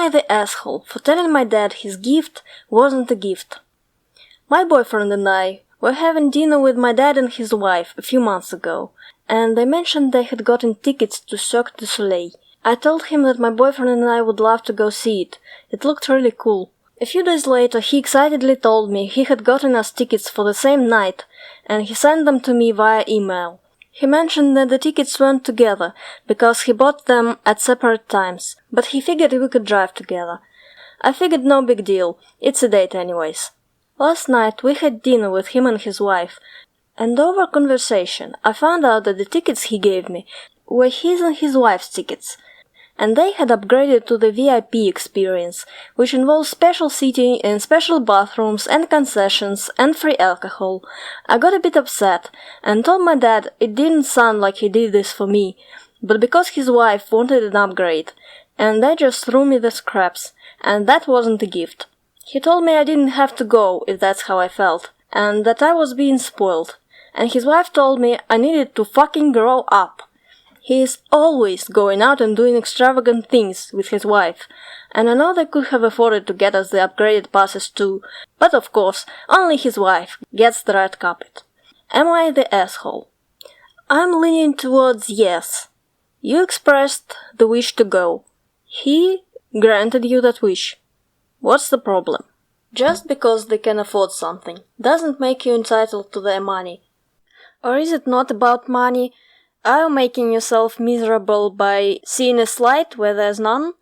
I the asshole for telling my dad his gift wasn't a gift? My boyfriend and I were having dinner with my dad and his wife a few months ago, and they mentioned they had gotten tickets to Cirque du Soleil. I told him that my boyfriend and I would love to go see it. It looked really cool. A few days later, he excitedly told me he had gotten us tickets for the same night, and he sent them to me via email. He mentioned that the tickets weren't together, because he bought them at separate times, but he figured we could drive together. I figured no big deal, it's a date anyways. Last night we had dinner with him and his wife, and over conversation I found out that the tickets he gave me were his and his wife's tickets, and they had upgraded to the VIP experience, which involves special seating in special bathrooms and concessions and free alcohol. I got a bit upset and told my dad it didn't sound like he did this for me, but because his wife wanted an upgrade, and they just threw me the scraps, and that wasn't a gift. He told me I didn't have to go if that's how I felt, and that I was being spoiled, and his wife told me I needed to fucking grow up. He is always going out and doing extravagant things with his wife, and I know they could have afforded to get us the upgraded passes too, but of course, only his wife gets the red carpet. Am I the asshole? I'm leaning towards yes. You expressed the wish to go. He granted you that wish. What's the problem? Just because they can afford something doesn't make you entitled to their money. Or is it not about money? Are you making yourself miserable by seeing a slight where there's none?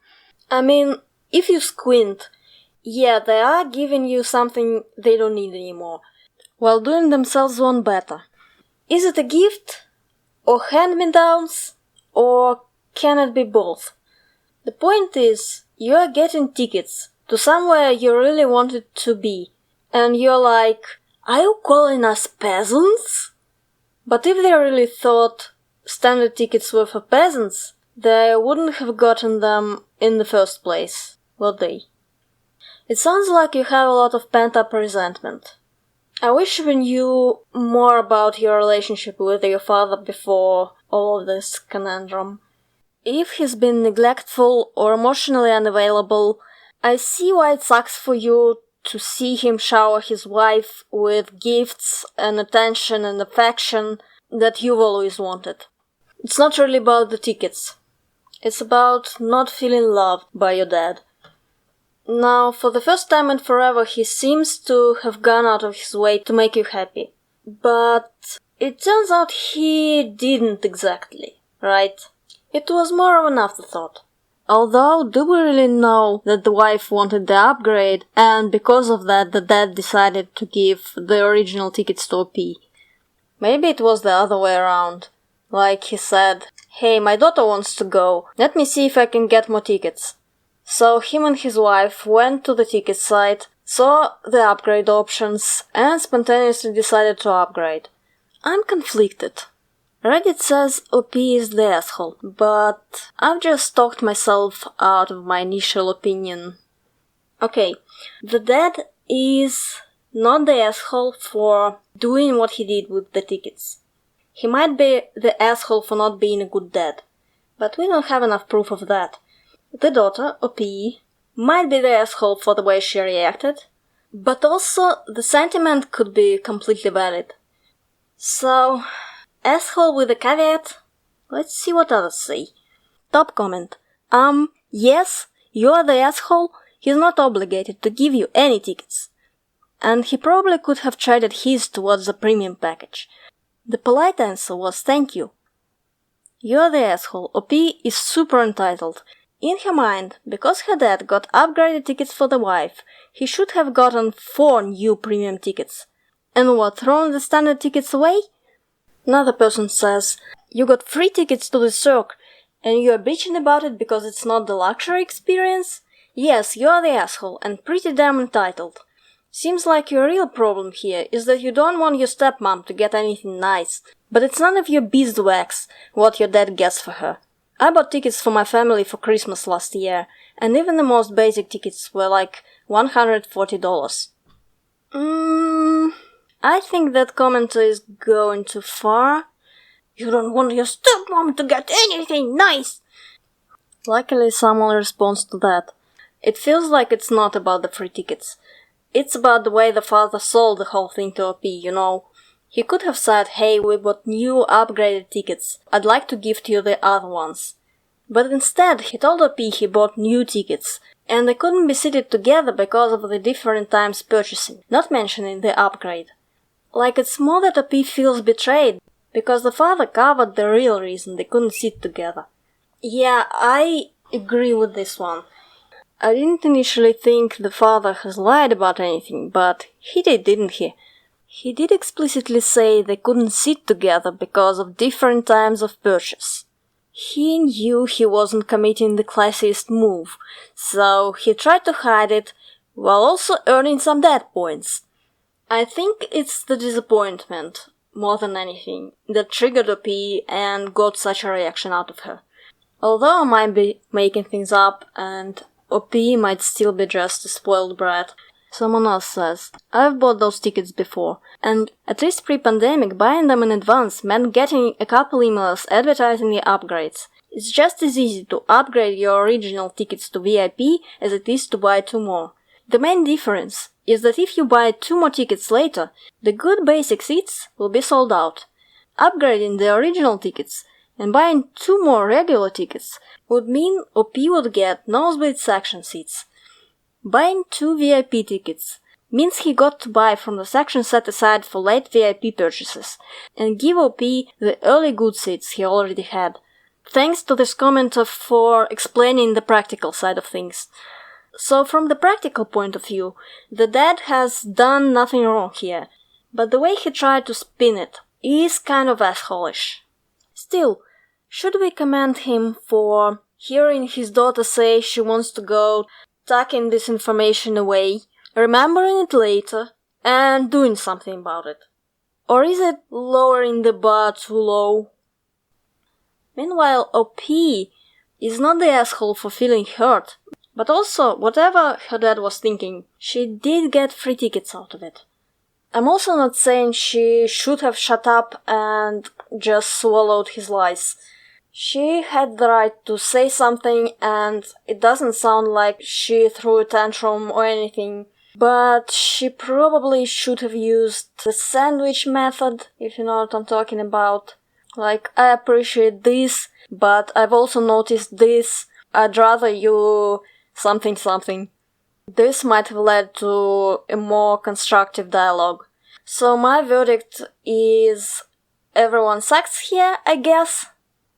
I mean, if you squint, yeah, they are giving you something they don't need anymore, while doing themselves one better. Is it a gift? Or hand-me-downs? Or can it be both? The point is, you are getting tickets to somewhere you really wanted to be, and you're like, are you calling us peasants? But if they really thought standard tickets were for peasants, they wouldn't have gotten them in the first place, would they? It sounds like you have a lot of pent-up resentment. I wish we knew more about your relationship with your father before all of this conundrum. If he's been neglectful or emotionally unavailable, I see why it sucks for you to see him shower his wife with gifts and attention and affection that you've always wanted. It's not really about the tickets. It's about not feeling loved by your dad. Now, for the first time in forever, he seems to have gone out of his way to make you happy. But it turns out he didn't exactly, right? It was more of an afterthought. Although, do we really know that the wife wanted the upgrade, and because of that the dad decided to give the original tickets to OP? Maybe it was the other way around. Like he said, hey, my daughter wants to go, let me see if I can get more tickets. So him and his wife went to the ticket site, saw the upgrade options, and spontaneously decided to upgrade. I'm conflicted. Reddit says OP is the asshole, but I've just talked myself out of my initial opinion. Okay, the dad is not the asshole for doing what he did with the tickets. He might be the asshole for not being a good dad, but we don't have enough proof of that. The daughter, OP, might be the asshole for the way she reacted, but also the sentiment could be completely valid. So, asshole with a caveat? Let's see what others say. Top comment. Yes, you are the asshole. He's not obligated to give you any tickets. And he probably could have traded his towards the premium package. The polite answer was thank you. You're the asshole. OP is super entitled. In her mind, because her dad got upgraded tickets for the wife, he should have gotten 4 new premium tickets. And what, thrown the standard tickets away? Another person says, you got free tickets to the Cirque, and you are bitching about it because it's not the luxury experience? Yes, you are the asshole, and pretty damn entitled. Seems like your real problem here is that you don't want your stepmom to get anything nice, but it's none of your beeswax what your dad gets for her. I bought tickets for my family for Christmas last year, and even the most basic tickets were like $140. I think that commenter is going too far. You don't want your stepmom to get anything nice! Luckily someone responds to that. It feels like it's not about the free tickets. It's about the way the father sold the whole thing to OP, you know. He could have said, hey, we bought new upgraded tickets. I'd like to gift you the other ones. But instead, he told OP he bought new tickets, and they couldn't be seated together because of the different times purchasing, not mentioning the upgrade. Like it's more that OP feels betrayed, because the father covered the real reason they couldn't sit together. Yeah, I agree with this one. I didn't initially think the father has lied about anything, but he did, didn't he? He did explicitly say they couldn't sit together because of different times of purchase. He knew he wasn't committing the classiest move, so he tried to hide it while also earning some dead points. I think it's the disappointment, more than anything, that triggered OP and got such a reaction out of her. Although I might be making things up and OP might still be just a spoiled brat. Someone else says, I've bought those tickets before, and at least pre-pandemic, buying them in advance meant getting a couple emails advertising the upgrades. It's just as easy to upgrade your original tickets to VIP as it is to buy 2 more. The main difference is that if you buy 2 more tickets later, the good basic seats will be sold out. Upgrading the original tickets and buying 2 more regular tickets would mean OP would get nosebleed section seats. Buying 2 VIP tickets means he got to buy from the section set aside for late VIP purchases and give OP the early good seats he already had. Thanks to this commenter for explaining the practical side of things. So from the practical point of view, the dad has done nothing wrong here, but the way he tried to spin it is kind of asshole-ish. Still, should we commend him for hearing his daughter say she wants to go, tucking this information away, remembering it later, and doing something about it? Or is it lowering the bar too low? Meanwhile, OP is not the asshole for feeling hurt, but also, whatever her dad was thinking, she did get free tickets out of it. I'm also not saying she should have shut up and just swallowed his lies. She had the right to say something, and it doesn't sound like she threw a tantrum or anything, but she probably should have used the sandwich method, if you know what I'm talking about. Like, I appreciate this, but I've also noticed this. I'd rather you something. This might have led to a more constructive dialogue. So my verdict is everyone sucks here, I guess.